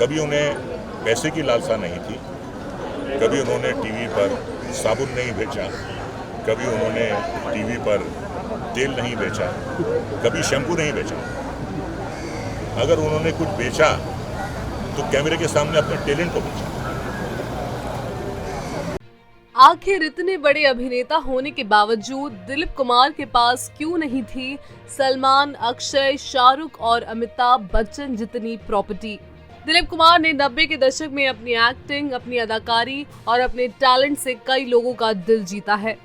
कभी उन्हें पैसे की लालसा नहीं थी, कभी उन्होंने टीवी पर साबुन नहीं बेचा, कभी उन्होंने टीवी पर तेल नहीं बेचा, कभी शैम्पू नहीं बेचा। अगर उन्होंने कुछ बेचा तो कैमरे के सामने अपने टैलेंट को बेचा। आखिर इतने बड़े अभिनेता होने के बावजूद दिलीप कुमार के पास क्यों नहीं थी सलमान, अक्षय, शाहरुख और अमिताभ बच्चन जितनी प्रॉपर्टी? दिलीप कुमार ने 90 के दशक में अपनी एक्टिंग, अपनी अदाकारी और अपने टैलेंट से कई लोगों का दिल जीता है।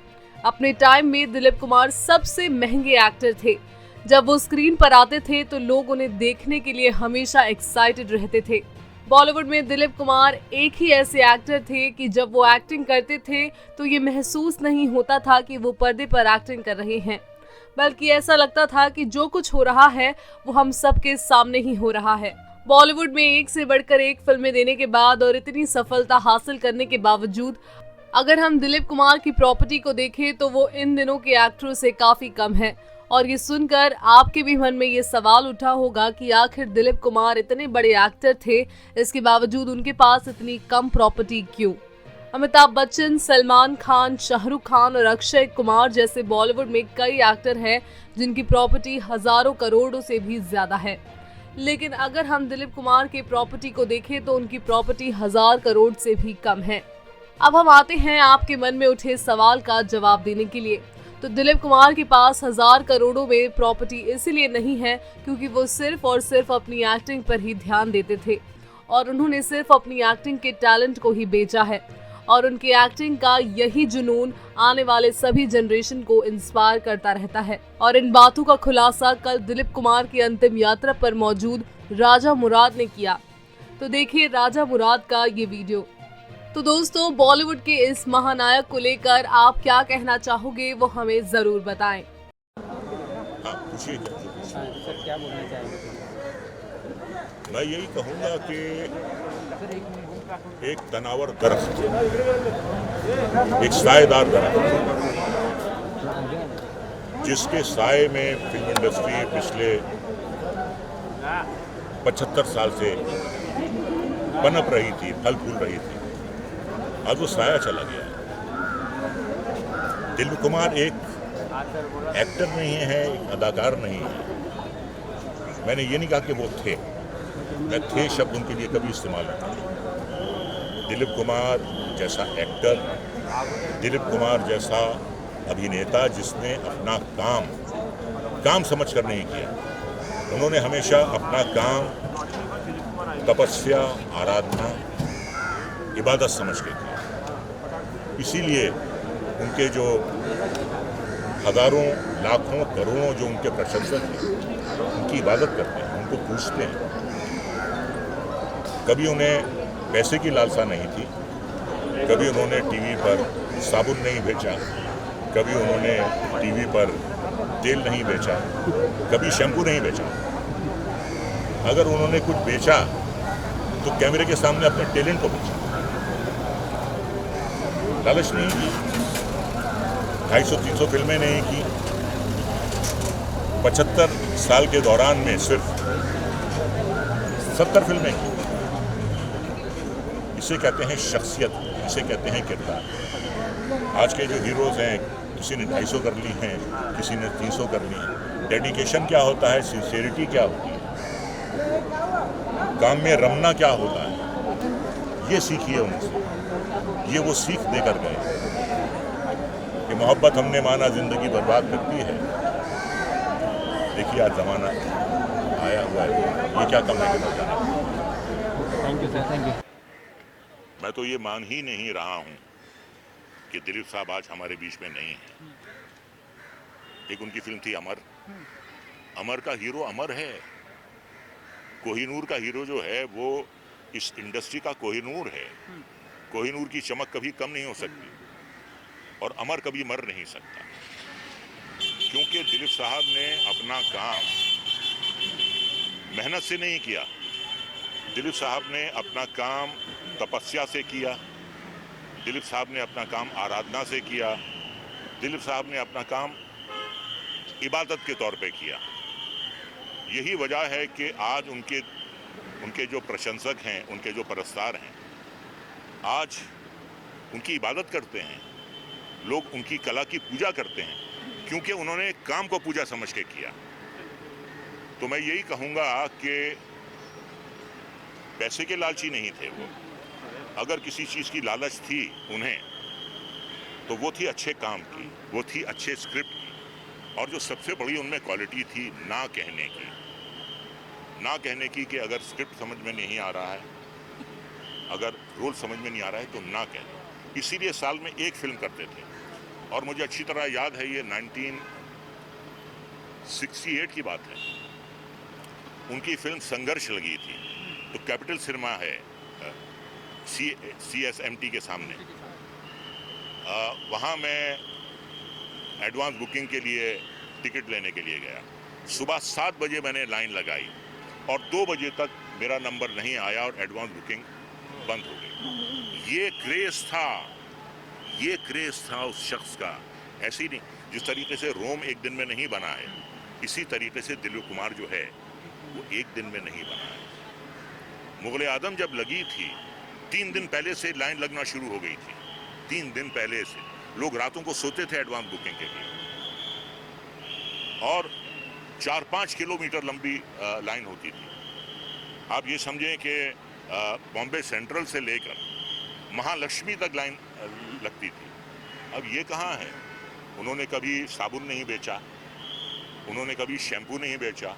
अपने टाइम में दिलीप कुमार सबसे महंगे एक्टर थे। जब वो स्क्रीन पर आते थे तो लोग उन्हें देखने के लिए हमेशा एक्साइटेड रहते थे। बॉलीवुड में दिलीप कुमार एक ही ऐसे एक्टर थे कि जब वो एक्टिंग करते थे तो ये महसूस नहीं होता था कि वो पर्दे पर एक्टिंग कर रहे हैं, बल्कि ऐसा लगता था कि जो कुछ हो रहा है वो हम सबके सामने ही हो रहा है। बॉलीवुड में एक से बढ़कर एक फिल्में देने के बाद और इतनी सफलता हासिल करने के बावजूद अगर हम दिलीप कुमार की प्रॉपर्टी को देखें तो वो इन दिनों के एक्टरों से काफी कम है। और ये सुनकर आपके भी मन में ये सवाल उठा होगा कि आखिर दिलीप कुमार इतने बड़े एक्टर थे, इसके बावजूद उनके पास इतनी कम प्रॉपर्टी क्यों? अमिताभ बच्चन, सलमान खान, शाहरुख खान और अक्षय कुमार जैसे बॉलीवुड में कई एक्टर हैं जिनकी प्रॉपर्टी हजारों करोड़ों से भी ज्यादा है। लेकिन अगर हम दिलीप कुमार के प्रॉपर्टी को देखें तो उनकी प्रॉपर्टी 1000 करोड़ से भी कम है। अब हम आते हैं आपके मन में उठे सवाल का जवाब देने के लिए। तो दिलीप कुमार के पास 1000 करोड़ों में प्रॉपर्टी इसलिए नहीं है क्योंकि वो सिर्फ और सिर्फ अपनी एक्टिंग पर ही ध्यान देते थे और उन्होंने सिर्फ अपनी एक्टिंग के टैलेंट को ही बेचा है। और उनकी एक्टिंग का यही जुनून आने वाले सभी जनरेशन को इंस्पायर करता रहता है। और इन बातों का खुलासा कल दिलीप कुमार की अंतिम यात्रा पर मौजूद राजा मुराद ने किया। तो देखिए राजा मुराद का ये वीडियो। तो दोस्तों, बॉलीवुड के इस महानायक को लेकर आप क्या कहना चाहोगे वो हमें जरूर बताएं। पूछिए सर, क्या बोलना चाहेंगे? मैं यही कहूँगा कि एक तनावर दरख्त, एक साएदार दरख्त, जिसके साए में फिल्म इंडस्ट्री पिछले 75 साल से पनप रही थी, फल फूल रही थी, आज वो साया चला गया है। दिलीप कुमार एक एक्टर नहीं है, एक अदाकार नहीं है। मैंने ये नहीं कहा कि वो थे, मैं थे शब्द उनके लिए कभी इस्तेमाल नहीं किया। दिलीप कुमार जैसा एक्टर, दिलीप कुमार जैसा अभिनेता जिसने अपना काम समझ कर नहीं किया। उन्होंने हमेशा अपना काम तपस्या, आराधना, इबादत समझ के किया। इसीलिए उनके जो हजारों, लाखों, करोड़ों जो उनके प्रशंसक हैं, उनकी इबादत करते हैं, उनको पूछते हैं। कभी उन्हें पैसे की लालसा नहीं थी, कभी उन्होंने टीवी पर साबुन नहीं बेचा, कभी उन्होंने टीवी पर तेल नहीं बेचा, कभी शैम्पू नहीं बेचा। अगर उन्होंने कुछ बेचा तो कैमरे के सामने अपने टैलेंट को बेचा, लालच नहीं की। 250-300 फिल्में नहीं की। 75 साल के दौरान में सिर्फ 70 फिल्में की। इसे कहते हैं शख्सियत, इसे कहते हैं किरदार। आज के जो हीरोज हैं, किसी ने 250 कर ली हैं, किसी ने 300 कर ली हैं। डेडिकेशन क्या होता है, सिंसियरिटी क्या होती है, काम में रमना क्या होता है, ये सीखिए उनसे। ये वो सीख देकर गए कि मोहब्बत हमने माना जिंदगी बर्बाद करती है। देखिए आज जमाना आया हुआ है, ये क्या कम है कि न जाने। Thank you sir, thank you. मैं तो ये मान ही नहीं रहा हूं कि दिलीप साहब आज हमारे बीच में नहीं है। एक उनकी फिल्म थी अमर, अमर का हीरो अमर है। कोहिनूर का हीरो जो है वो इस इंडस्ट्री का कोहिनूर है। कोहिनूर की चमक कभी कम नहीं हो सकती और अमर कभी मर नहीं सकता, क्योंकि दिलीप साहब ने अपना काम मेहनत से नहीं किया। दिलीप साहब ने अपना काम तपस्या से किया। दिलीप साहब ने अपना काम आराधना से किया। दिलीप साहब ने अपना काम इबादत के तौर पे किया। यही वजह है कि आज उनके उनके जो प्रशंसक हैं, उनके जो परस्तार हैं, आज उनकी इबादत करते हैं। लोग उनकी कला की पूजा करते हैं क्योंकि उन्होंने काम को पूजा समझ के किया। तो मैं यही कहूँगा कि पैसे के लालची नहीं थे वो। अगर किसी चीज़ की लालच थी उन्हें, तो वो थी अच्छे काम की, वो थी अच्छे स्क्रिप्ट की, और जो सबसे बड़ी उनमें क्वालिटी थी ना कहने की। ना कहने की कि अगर स्क्रिप्ट समझ में नहीं आ रहा है, अगर रोल समझ में नहीं आ रहा है तो ना कह दो। इसीलिए साल में एक फिल्म करते थे। और मुझे अच्छी तरह याद है, ये 1968 की बात है, उनकी फिल्म संघर्ष लगी थी। तो कैपिटल सिनेमा है CSMT के सामने, वहाँ मैं एडवांस बुकिंग के लिए टिकट लेने के लिए गया। सुबह 7 बजे मैंने लाइन लगाई और 2 बजे तक मेरा नंबर नहीं आया और एडवांस बुकिंग बंद हो गई। ये क्रेज था उस शख्स का। ऐसे ही नहीं, जिस तरीके से रोम एक दिन में नहीं बना है, इसी तरीके से दिलीप कुमार जो है वो एक दिन में नहीं बना है। मुगल आदम जब लगी थी, 3 दिन पहले से लाइन लगना शुरू हो गई थी। 3 दिन पहले से लोग रातों को सोते थे एडवांस बुकिंग के लिए, और 4-5 किलोमीटर लंबी लाइन होती थी। आप ये समझें कि बॉम्बे सेंट्रल से लेकर महालक्ष्मी तक लाइन लगती थी। अब ये कहाँ है? उन्होंने कभी साबुन नहीं बेचा, उन्होंने कभी शैम्पू नहीं बेचा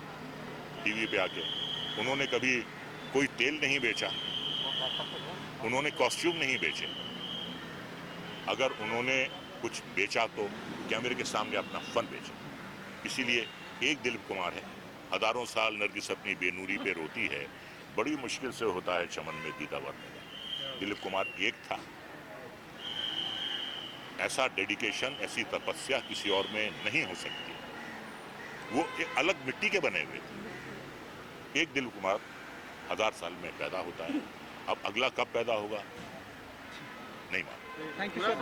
टीवी पे आके, उन्होंने कभी कोई तेल नहीं बेचा, उन्होंने कॉस्ट्यूम नहीं बेचे। अगर उन्होंने कुछ बेचा तो कैमरे के सामने अपना फन बेचा। इसीलिए एक दिलीप कुमार है। हजारों साल नरगिस अपनी बेनूरी पे रोती है, बड़ी मुश्किल से होता है चमन में दीदावर। दिलीप कुमार एक था। ऐसा डेडिकेशन, ऐसी तपस्या किसी और में नहीं हो सकती। वो एक अलग मिट्टी के बने हुए थे। एक दिलीप कुमार 1000 साल में पैदा होता है। अब अगला कब पैदा होगा नहीं मालूम। Thank you sir.